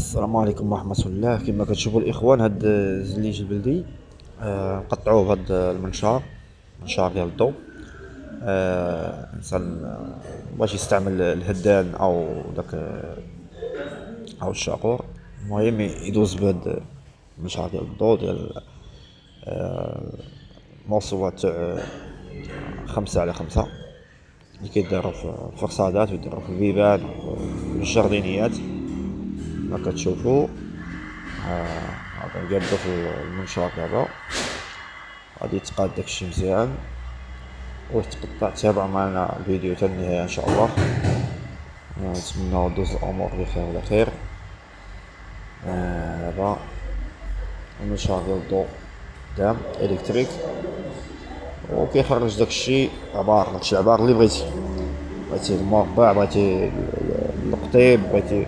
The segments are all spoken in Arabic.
السلام عليكم ورحمة الله. كما كتشوفوا الإخوان، هاد الزليج البلدي نقطعوه بهاد المنشار ديال الضو. الإنسان باش يستعمل الهدان أو داك أو الشاقور، المهم يدوز بهاد المنشار ديال الضو ديال موصوات تاع 5x5 اللي كيدارو في الفرصادات ويدارو في البيبان والجاردينيات. كما كتشوفوا هذا قادو في المنشار دابا، غادي يتقاد داكشي مزيان ويتقطع. تابعوا معنا الفيديو حتى النهاية ان شاء الله. نتمنى دوز الامور بخير وعلى خير. هذا المنشار ديال الضو قدام الكتريك، وكيخرج داكشي عبار، داكشي عبار اللي بغيتي المربع، بغيتي القطيب، بغيتي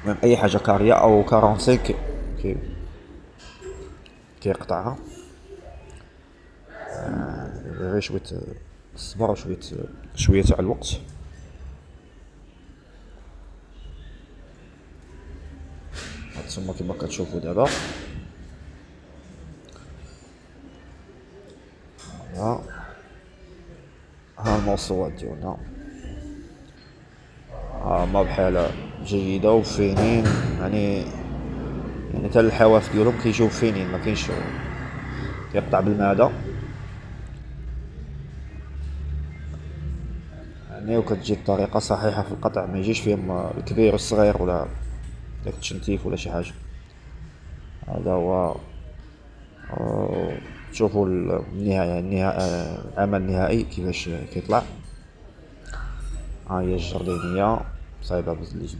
من اي حاجه كاريه او 45 كيقطعها. غير شويه الصبر وشويه تاع الوقت. هانتوما كما كتشوفوا دابا، ها الموصوات ديالنا ما بحالة جيدة وفينين، يعني حتى الحواف ديالهم كيجيو فينين، ما كاينش كيقطع بالمعدة يعني. وكتجي الطريقة صحيحة في القطع، ما يجيش فيهم الكبير والصغير ولا داك التشنتيف ولا شي حاجة. هذا هو. تشوفوا النهاية، العمل النهائي كيفاش كيطلع. ها هي الجردينية صايبة بزليج.